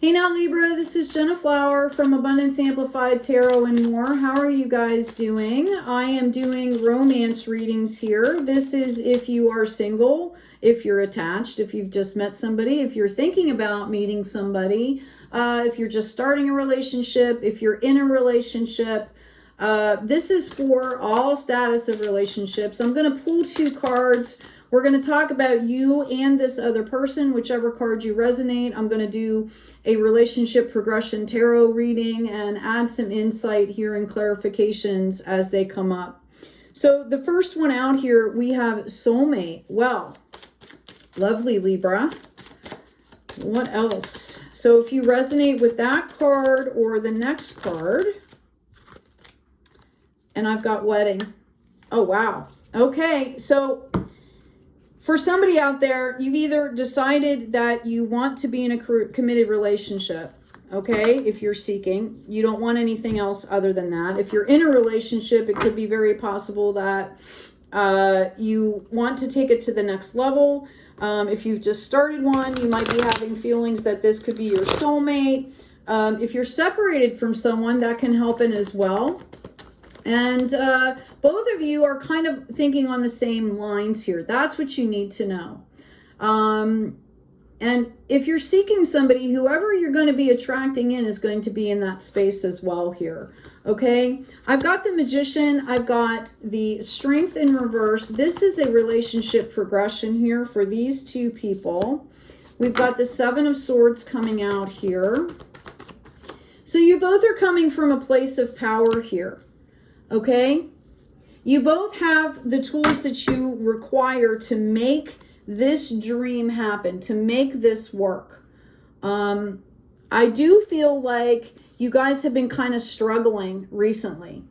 Hey now Libra, this is Jenna Flower from Abundance Amplified Tarot and More. How are you guys doing? I am doing romance readings here. This is if you are single, if you're attached, if you've just met somebody, if you're thinking about meeting somebody, if you're just starting a relationship, if you're in a relationship. This is for all status of relationships. I'm going to pull two cards. We're going to talk about you and this other person, whichever card you resonate. I'm going to do a relationship progression tarot reading and add some insight here and clarifications as they come up. So the first one out here, we have soulmate. Well, lovely Libra. What else? So if you resonate with that card or the next card, and I've got wedding. Oh, wow. Okay, so for somebody out there, you've either decided that you want to be in a committed relationship, okay? If you're seeking, you don't want anything else other than that. If you're in a relationship, it could be very possible that you want to take it to the next level. If you've just started one, you might be having feelings that this could be your soulmate. If you're separated from someone, that can help in as well. And both of you are kind of thinking on the same lines here. That's what you need to know. And if you're seeking somebody, whoever you're going to be attracting in is going to be in that space as well here. Okay, I've got the Magician. I've got the Strength in reverse. This is a relationship progression here for these two people. We've got the Seven of Swords coming out here. So you both are coming from a place of power here. Okay, you both have the tools that you require to make this dream happen, to make this work. I do feel like you guys have been kind of struggling recently.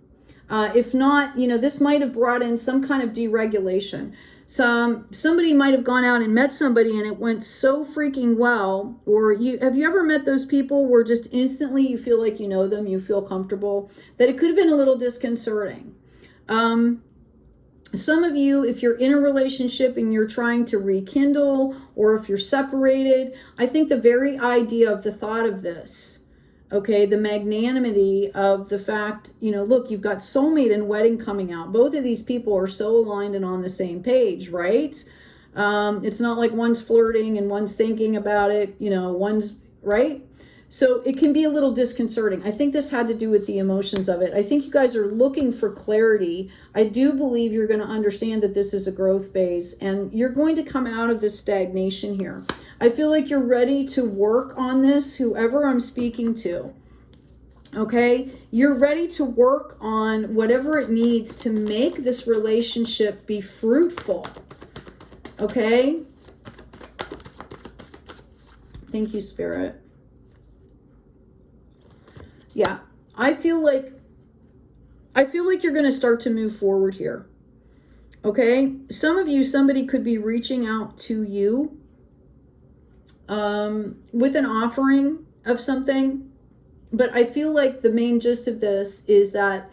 If not, you know, this might have brought in some kind of deregulation. Somebody might have gone out and met somebody and it went so freaking well. Or have you ever met those people where just instantly you feel like you know them, you feel comfortable, that it could have been a little disconcerting. Some of you, if you're in a relationship and you're trying to rekindle, or if you're separated, I think the very idea of the thought of this, okay, the magnanimity of the fact, you know, look, you've got soulmate and wedding coming out. Both of these people are so aligned and on the same page, right? It's not like one's flirting and one's thinking about it, you know, one's, right? So it can be a little disconcerting. I think this had to do with the emotions of it. I think you guys are looking for clarity. I do believe you're going to understand that this is a growth phase and you're going to come out of this stagnation here. I feel like you're ready to work on this, whoever I'm speaking to. Okay? You're ready to work on whatever it needs to make this relationship be fruitful. Okay? Thank you, Spirit. Yeah, I feel like you're going to start to move forward here. Okay? Some of you, somebody could be reaching out to you with an offering of something. But I feel like the main gist of this is that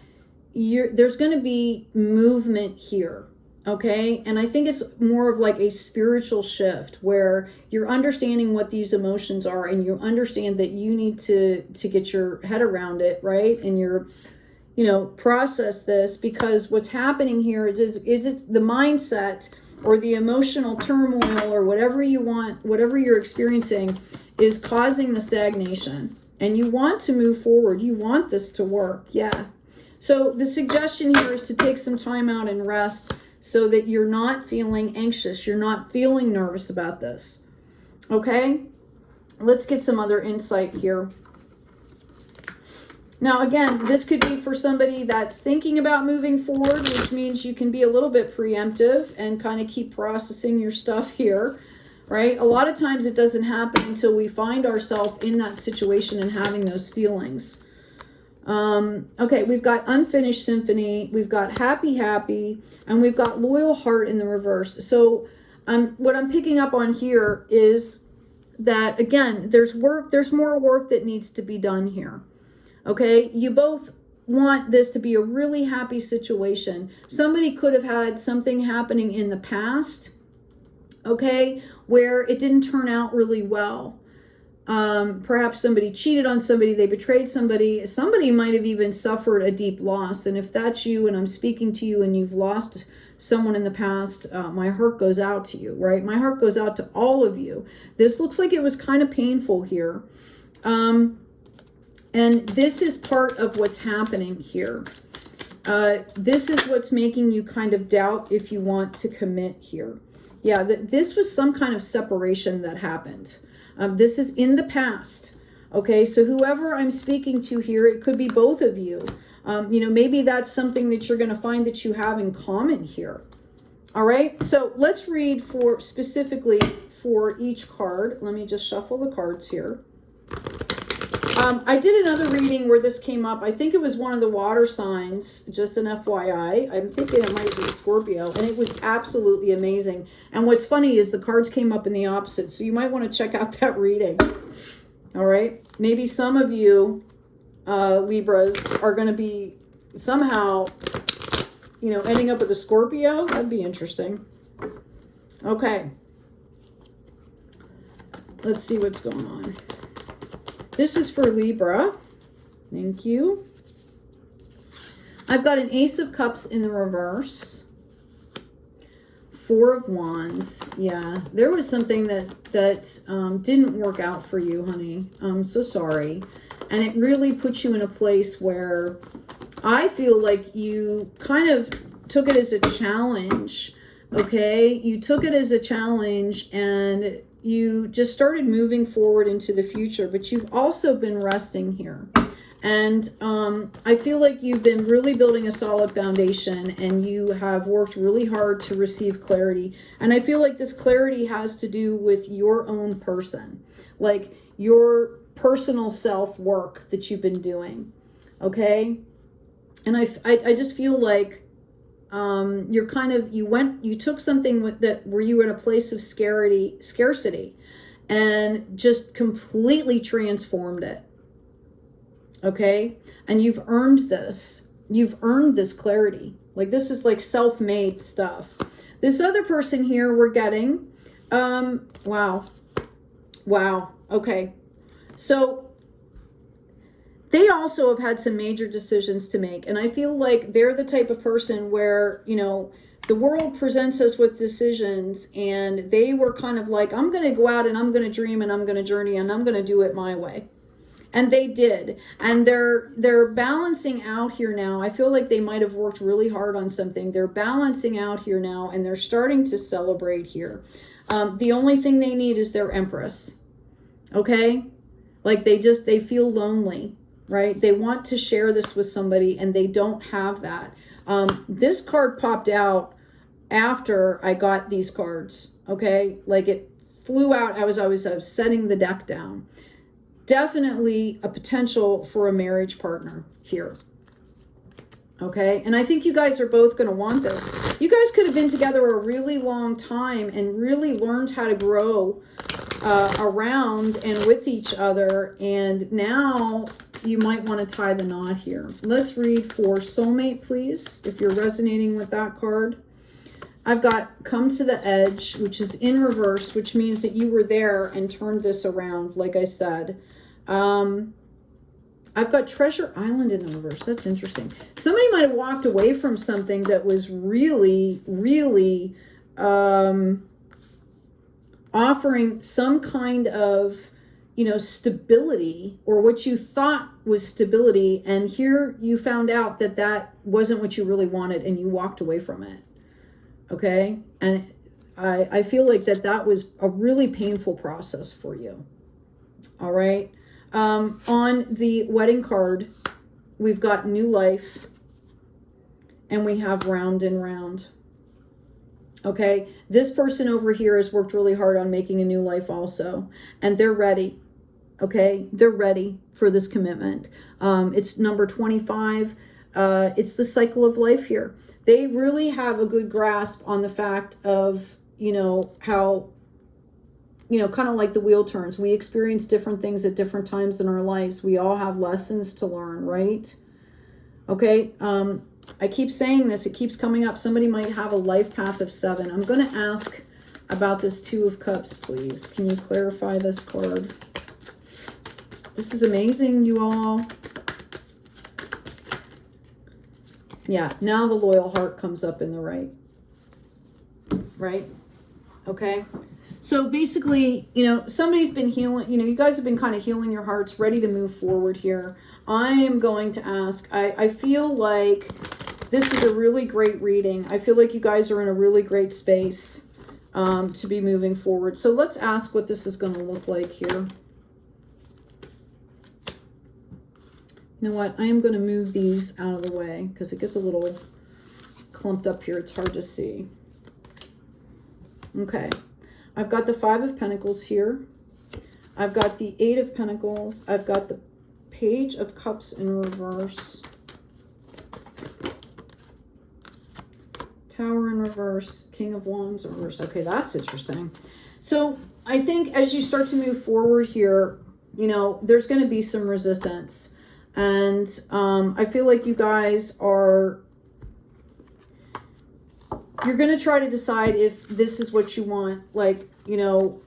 there's going to be movement here. Okay, and I think it's more of like a spiritual shift where you're understanding what these emotions are and you understand that you need to get your head around it, right? And you're, you know, process this, because what's happening here is it the mindset or the emotional turmoil or whatever you want, whatever you're experiencing is causing the stagnation, and you want to move forward. You want this to work. Yeah. So the suggestion here is to take some time out and rest, so that you're not feeling anxious. You're not feeling nervous about this. Okay? Let's get some other insight here. Now, again, this could be for somebody that's thinking about moving forward, which means you can be a little bit preemptive and kind of keep processing your stuff here, right? A lot of times it doesn't happen until we find ourselves in that situation and having those feelings. Okay, we've got Unfinished Symphony, we've got Happy, and we've got Loyal Heart in the reverse. So what I'm picking up on here is that, again, there's more work that needs to be done here. Okay, you both want this to be a really happy situation. Somebody could have had something happening in the past, okay, where it didn't turn out really well. Perhaps somebody cheated on somebody, they betrayed somebody. Somebody might have even suffered a deep loss. And if that's you and I'm speaking to you and you've lost someone in the past, my heart goes out to you, right? My heart goes out to all of you. This looks like it was kind of painful here. And this is part of what's happening here. This is what's making you kind of doubt if you want to commit here. Yeah, this was some kind of separation that happened. This is in the past. Okay, so whoever I'm speaking to here, it could be both of you. You know, maybe that's something that you're going to find that you have in common here. All right, so let's read for specifically for each card. Let me just shuffle the cards here. I did another reading where this came up. I think it was one of the water signs, just an FYI. I'm thinking it might be Scorpio, and it was absolutely amazing. And what's funny is the cards came up in the opposite, so you might want to check out that reading. All right, maybe some of you Libras are going to be somehow, you know, ending up with a Scorpio. That'd be interesting. Okay, let's see what's going on. This is for Libra. Thank you. I've got an Ace of Cups in the reverse. Four of Wands. Yeah, there was something that didn't work out for you, honey. I'm so sorry. And it really puts you in a place where I feel like you kind of took it as a challenge, okay? You took it as a challenge and you just started moving forward into the future, but you've also been resting here. And I feel like you've been really building a solid foundation and you have worked really hard to receive clarity. And I feel like this clarity has to do with your own person, like your personal self-work that you've been doing, okay? And I just feel like you're kind of, you took something where you were in a place of scarcity and just completely transformed it. Okay. And you've earned this clarity. Like this is like self-made stuff. This other person here we're getting, wow. Okay. So they also have had some major decisions to make. And I feel like they're the type of person where, you know, the world presents us with decisions and they were kind of like, I'm going to go out and I'm going to dream and I'm going to journey and I'm going to do it my way. And they did. And they're balancing out here now. I feel like they might have worked really hard on something. They're balancing out here now and they're starting to celebrate here. The only thing they need is their Empress. Okay? Like they feel lonely. Right? They want to share this with somebody and they don't have that. This card popped out after I got these cards. Okay. Like it flew out as I was setting the deck down. Definitely a potential for a marriage partner here. Okay. And I think you guys are both going to want this. You guys could have been together a really long time and really learned how to grow around and with each other. And now you might want to tie the knot here. Let's read for soulmate, please, if you're resonating with that card. I've got come to the edge, which is in reverse, which means that you were there and turned this around, like I said. I've got treasure island in the reverse. That's interesting. Somebody might have walked away from something that was really, really offering some kind of, you know, stability or what you thought was stability. And here you found out that that wasn't what you really wanted and you walked away from it. Okay. And I feel like that was a really painful process for you. All right. On the wedding card, we've got new life and we have round and round. Okay. This person over here has worked really hard on making a new life also, and they're ready. Okay. They're ready for this commitment. It's number 25. It's the cycle of life here. They really have a good grasp on the fact of, you know, how, you know, kind of like the wheel turns. We experience different things at different times in our lives. We all have lessons to learn, right? Okay. I keep saying this. It keeps coming up. Somebody might have a life path of 7. I'm going to ask about this 2 of Cups, please. Can you clarify this card? This is amazing, you all. Yeah, now the loyal heart comes up in the right. Right? Okay. So basically, you know, somebody's been healing, you know, you guys have been kind of healing your hearts, ready to move forward here. I am going to ask, I feel like this is a really great reading. I feel like you guys are in a really great space to be moving forward. So let's ask what this is going to look like here. You know what? I am going to move these out of the way because it gets a little clumped up here. It's hard to see. Okay. I've got the 5 of Pentacles here. I've got the 8 of Pentacles. I've got the Page of Cups in reverse. Tower in reverse. King of Wands in reverse. Okay, that's interesting. So I think as you start to move forward here, you know, there's going to be some resistance. And I feel like you guys are, you're going to try to decide if this is what you want. Like, you know,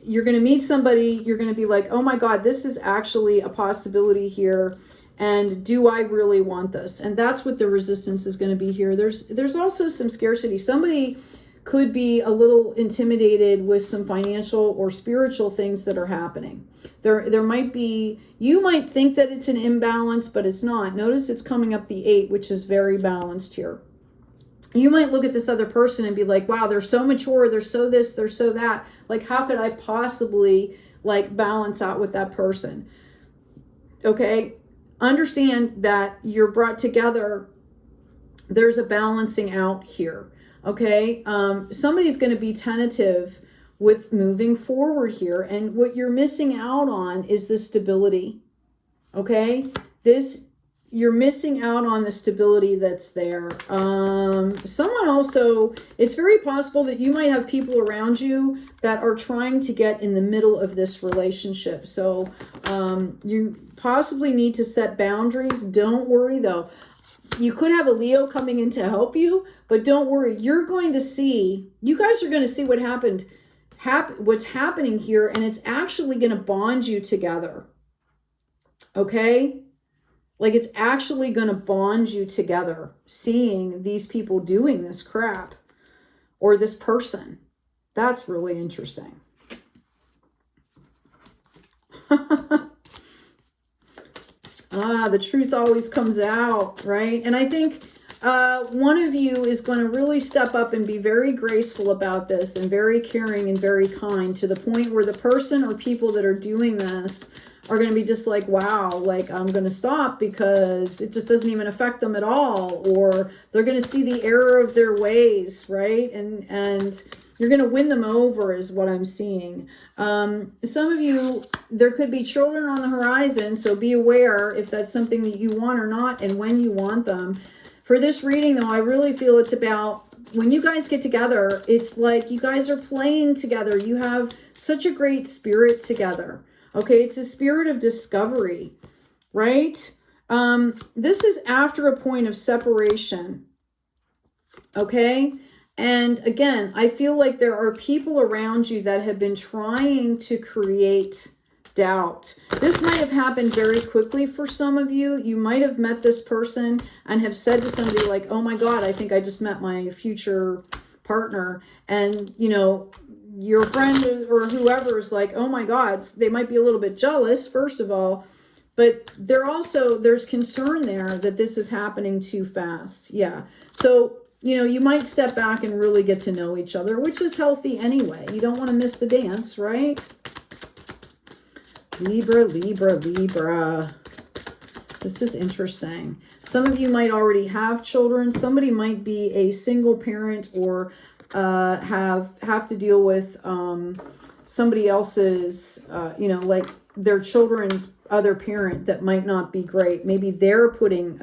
you're going to meet somebody, you're going to be like, oh my God, this is actually a possibility here. And do I really want this? And that's what the resistance is going to be here. There's also some scarcity. Somebody could be a little intimidated with some financial or spiritual things that are happening. There might be, you might think that it's an imbalance, but it's not. Notice it's coming up the 8, which is very balanced here. You might look at this other person and be like, wow, they're so mature, they're so this, they're so that. Like, how could I possibly like balance out with that person? Okay, understand that you're brought together. There's a balancing out here. Okay, somebody's going to be tentative with moving forward here. And what you're missing out on is the stability. Okay, you're missing out on the stability that's there. Someone also, it's very possible that you might have people around you that are trying to get in the middle of this relationship. So you possibly need to set boundaries. Don't worry though. You could have a Leo coming in to help you, but don't worry. You're going to see, you guys are going to see what what's happening here, and it's actually going to bond you together. Okay? Like, it's actually going to bond you together, seeing these people doing this crap, or this person. That's really interesting. The truth always comes out, right? And I think one of you is going to really step up and be very graceful about this and very caring and very kind, to the point where the person or people that are doing this are going to be just like, wow, like, I'm going to stop because it just doesn't even affect them at all. Or they're going to see the error of their ways, right? And you're going to win them over is what I'm seeing. Some of you, there could be children on the horizon, so be aware if that's something that you want or not, and when you want them. For this reading, though, I really feel it's about when you guys get together, it's like you guys are playing together. You have such a great spirit together. Okay, it's a spirit of discovery, right? This is after a point of separation, okay? And again, I feel like there are people around you that have been trying to create doubt. This might have happened very quickly for some of you. You might have met this person and have said to somebody like, oh my God, I think I just met my future partner. And, you know, your friend or whoever is like, oh my God, they might be a little bit jealous, first of all, but there's concern there that this is happening too fast. Yeah. So, you know, you might step back and really get to know each other, which is healthy anyway. You don't want to miss the dance, right? Libra, Libra, Libra. This is interesting. Some of you might already have children. Somebody might be a single parent or have to deal with somebody else's, you know, like their children's other parent that might not be great. Maybe they're putting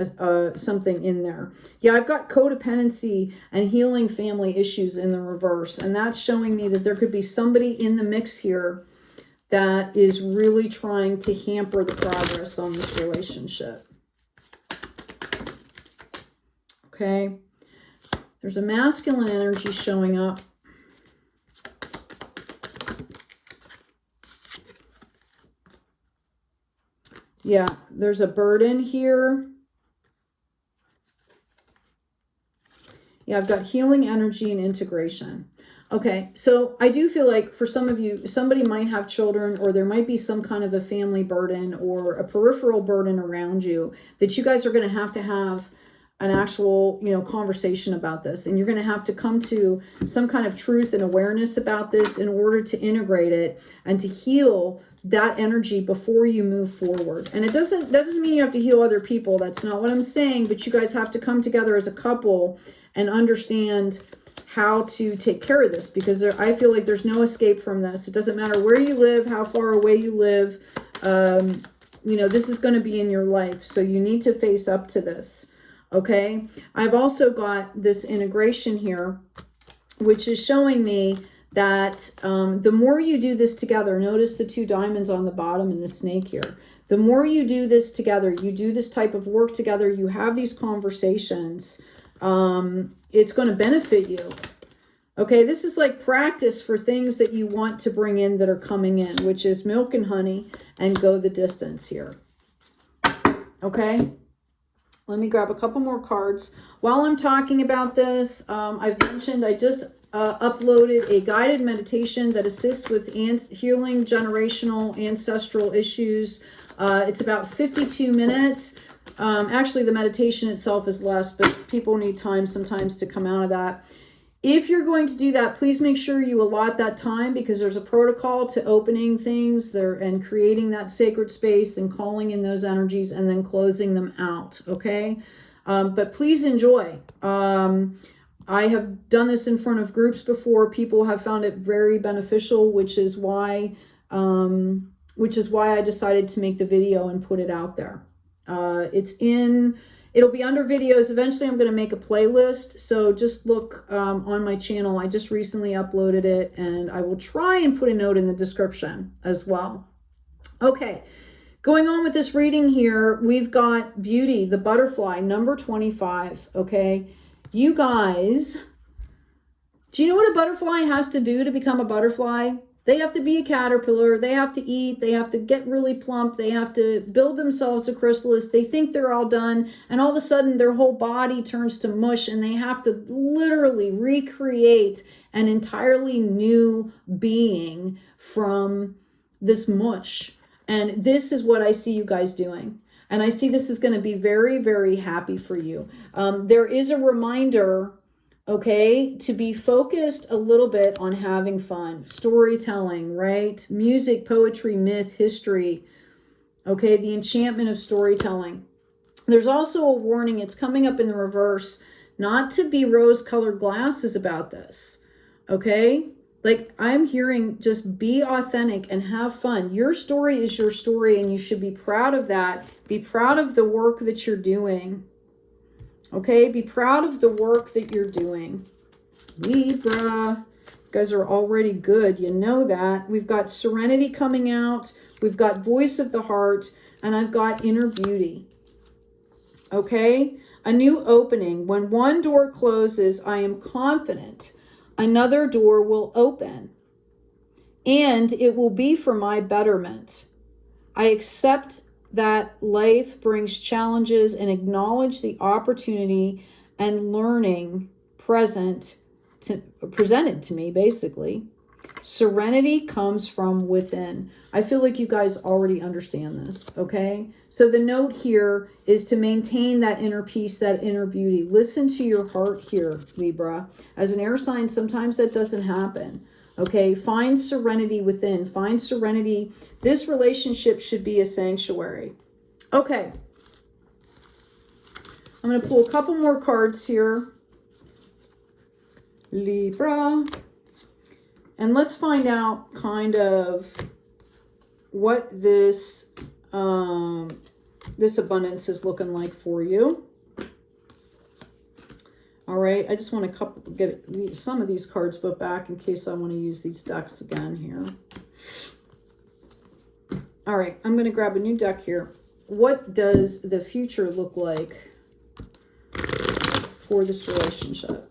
something in there. Yeah, I've got codependency and healing family issues in the reverse. And that's showing me that there could be somebody in the mix here that is really trying to hamper the progress on this relationship. Okay. There's a masculine energy showing up. Yeah, there's a burden here. Yeah, I've got healing energy and integration. Okay, so I do feel like for some of you, somebody might have children, or there might be some kind of a family burden or a peripheral burden around you that you guys are going to have an actual, you know, conversation about this. And you're going to have to come to some kind of truth and awareness about this in order to integrate it and to heal that energy before you move forward. And that doesn't mean you have to heal other people. That's not what I'm saying, but you guys have to come together as a couple and understand how to take care of this, because I feel like there's no escape from this. It doesn't matter where you live, how far away you live. You know, this is going to be in your life. So you need to face up to this. Okay. I've also got this integration here, which is showing me that the more you do this together, notice the 2 diamonds on the bottom and the snake here. The more you do this together, you do this type of work together, you have these conversations, it's going to benefit you. Okay, this is like practice for things that you want to bring in that are coming in, which is milk and honey and go the distance here. Okay, let me grab a couple more cards. While I'm talking about this, I've mentioned I just uploaded a guided meditation that assists with healing generational ancestral issues. It's about 52 minutes. Actually, the meditation itself is less, but people need time sometimes to come out of that. If you're going to do that, please make sure you allot that time, because there's a protocol to opening things there and creating that sacred space and calling in those energies and then closing them out. Okay. But please enjoy. I have done this in front of groups before. People have found it very beneficial, which is why I decided to make the video and put it out there. It'll be under videos. Eventually I'm going to make a playlist. So just look on my channel. I just recently uploaded it, and I will try and put a note in the description as well. Okay. Going on with this reading here, we've got Beauty, the butterfly, number 25. Okay. You guys, do you know what a butterfly has to do to become a butterfly? They have to be a caterpillar. They have to eat. They have to get really plump. They have to build themselves a chrysalis. They think they're all done. And all of a sudden, their whole body turns to mush, and they have to literally recreate an entirely new being from this mush. And this is what I see you guys doing. And I see this is going to be very, very happy for you. There is a reminder, okay, to be focused a little bit on having fun, storytelling, right? Music, poetry, myth, history, okay, the enchantment of storytelling. There's also a warning, it's coming up in the reverse, not to be rose-colored glasses about this, okay? Like, I'm hearing just be authentic and have fun. Your story is your story, and you should be proud of that. Be proud of the work that you're doing. Okay, be proud of the work that you're doing. Libra, you guys are already good. You know that. We've got Serenity coming out. We've got Voice of the Heart. And I've got Inner Beauty. Okay, a new opening. When one door closes, I am confident another door will open. And it will be for my betterment. I accept that life brings challenges and acknowledge the opportunity and learning presented to me, basically. Serenity comes from within. I feel like you guys already understand this, okay? So the note here is to maintain that inner peace, that inner beauty. Listen to your heart here, Libra. As an air sign, sometimes that doesn't happen. Okay, find serenity within. Find serenity. This relationship should be a sanctuary. Okay. I'm going to pull a couple more cards here. Libra. And let's find out kind of what this abundance is looking like for you. All right, I just want to get some of these cards put back in case I want to use these decks again here. All right, I'm going to grab a new deck here. What does the future look like for this relationship?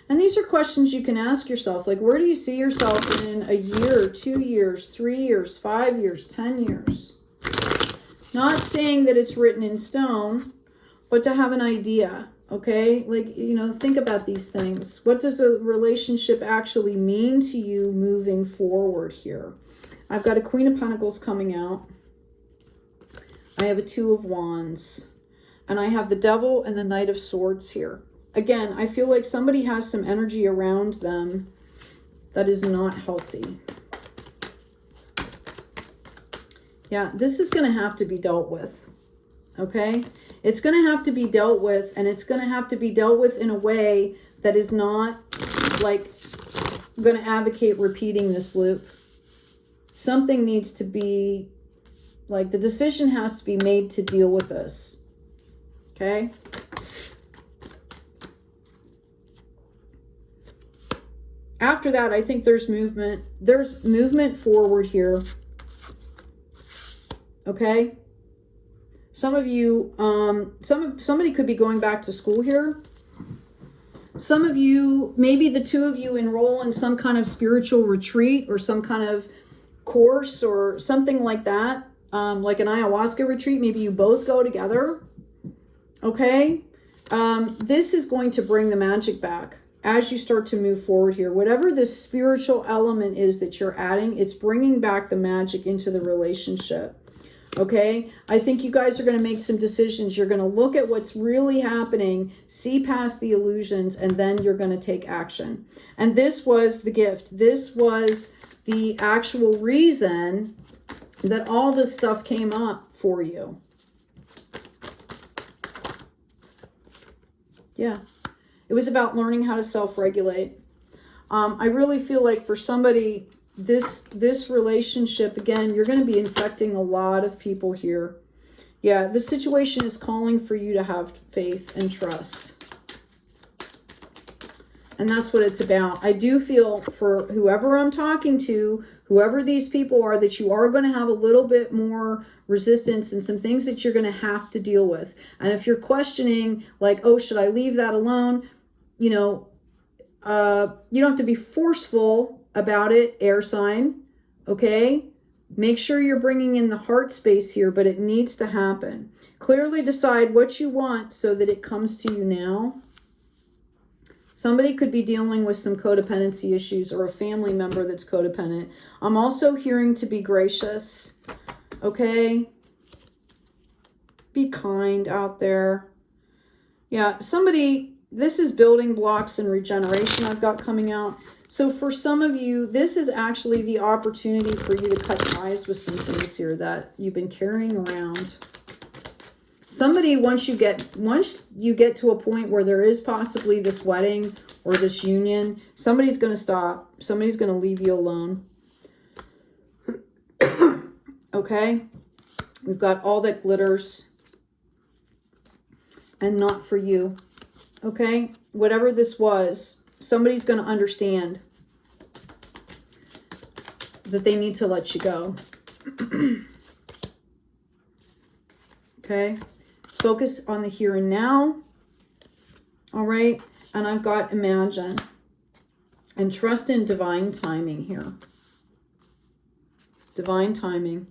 And these are questions you can ask yourself, like, where do you see yourself in a year, 2 years, 3 years, 5 years, 10 years? Not saying that it's written in stone, but to have an idea, okay? Like, you know, think about these things. What does a relationship actually mean to you moving forward here? I've got a Queen of Pentacles coming out. I have a Two of Wands. And I have the Devil and the Knight of Swords here. Again, I feel like somebody has some energy around them that is not healthy. Yeah, this is going to have to be dealt with, okay? It's going to have to be dealt with, and it's going to have to be dealt with in a way that is not, like, going to advocate repeating this loop. Something needs to be, like, the decision has to be made to deal with this, okay? After that, I think there's movement. There's movement forward here. Okay. Some of you, somebody could be going back to school here. Some of you, maybe the two of you enroll in some kind of spiritual retreat or some kind of course or something like that. Like an ayahuasca retreat. Maybe you both go together. Okay. This is going to bring the magic back as you start to move forward here. Whatever this spiritual element is that you're adding, it's bringing back the magic into the relationship. Okay, I think you guys are going to make some decisions. You're going to look at what's really happening, see past the illusions, and then you're going to take action. And this was the gift. This was the actual reason that all this stuff came up for you. Yeah, it was about learning how to self-regulate. I really feel like for somebody, this relationship, again, you're going to be infecting a lot of people here. Yeah, this situation is calling for you to have faith and trust. And that's what it's about. I do feel for whoever I'm talking to, whoever these people are, that you are going to have a little bit more resistance and some things that you're going to have to deal with. And if you're questioning, like, oh, should I leave that alone? You know, you don't have to be forceful about it, air sign, okay? Make sure you're bringing in the heart space here, but it needs to happen. Clearly decide what you want so that it comes to you now. Somebody could be dealing with some codependency issues or a family member that's codependent. I'm also hearing to be gracious, okay? Be kind out there. Yeah, somebody, this is building blocks and regeneration I've got coming out. So for some of you, this is actually the opportunity for you to cut ties with some things here that you've been carrying around. Somebody, once you get to a point where there is possibly this wedding or this union, somebody's going to stop. Somebody's going to leave you alone. Okay? We've got all that glitters and not for you. Okay? Whatever this was, somebody's going to understand that they need to let you go. Okay? Focus on the here and now. All right? And I've got imagine. And trust in divine timing here. Divine timing.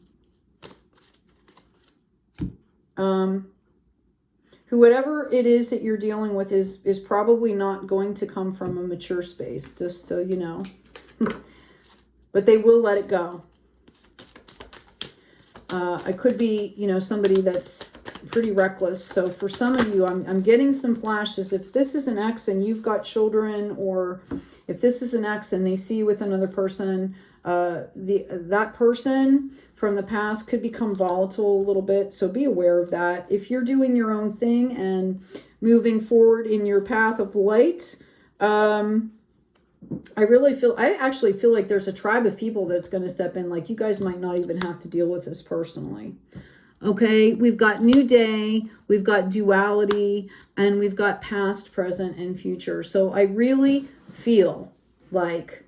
Whoever it is that you're dealing with is probably not going to come from a mature space, just so you know. But they will let it go. I could be, you know, somebody that's pretty reckless. So for some of you, I'm getting some flashes. If this is an ex and you've got children, or if this is an ex and they see you with another person, that person from the past could become volatile a little bit. So be aware of that. If you're doing your own thing and moving forward in your path of light, I actually feel like there's a tribe of people that's going to step in. Like, you guys might not even have to deal with this personally. Okay, we've got new day, we've got duality, and we've got past, present, and future. So I really feel like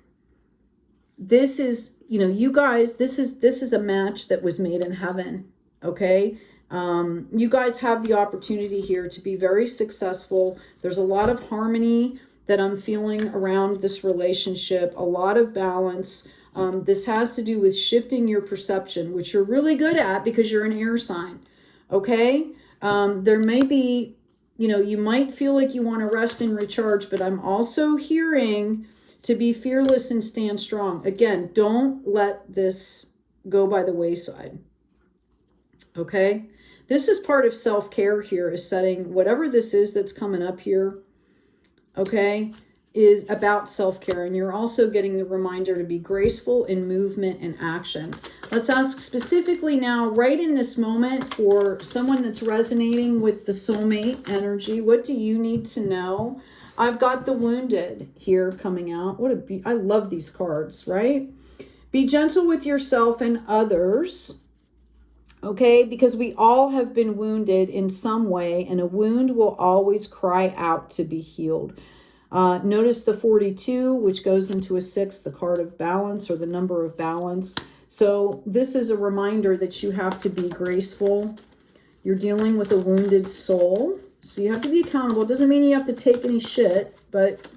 this is, you know, you guys, this is a match that was made in heaven. Okay, you guys have the opportunity here to be very successful. There's a lot of harmony that I'm feeling around this relationship, a lot of balance. This has to do with shifting your perception, which you're really good at because you're an air sign. Okay? There may be, you might feel like you want to rest and recharge, but I'm also hearing to be fearless and stand strong. Again, don't let this go by the wayside. Okay? This is part of self-care here, is setting whatever this is that's coming up here, okay, is about self-care. And you're also getting the reminder to be graceful in movement and action. Let's ask specifically now, right in this moment, for someone that's resonating with the soulmate energy, what do you need to know? I've got the wounded here coming out. I love these cards, right? Be gentle with yourself and others, okay? Because we all have been wounded in some way, and a wound will always cry out to be healed. Notice the 42, which goes into a 6, the card of balance, or the number of balance. So this is a reminder that you have to be graceful. You're dealing with a wounded soul, so you have to be accountable. It doesn't mean you have to take any shit, but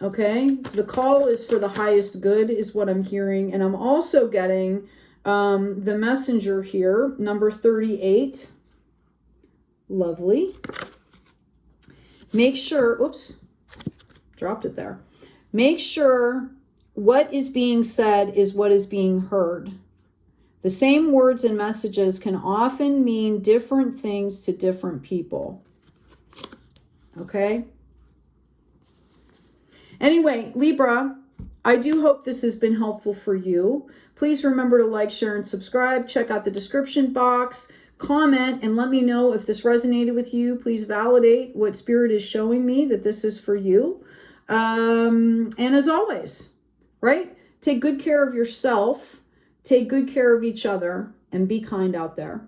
okay. The call is for the highest good is what I'm hearing. And I'm also getting the messenger here, number 38. Lovely. Make sure, oops, dropped it there. Make sure what is being said is what is being heard. The same words and messages can often mean different things to different people. Okay? Anyway, Libra, I do hope this has been helpful for you. Please remember to like, share, and subscribe. Check out the description box. Comment and let me know if this resonated with you. Please validate what Spirit is showing me that this is for you. And as always, right? Take good care of yourself. Take good care of each other and be kind out there.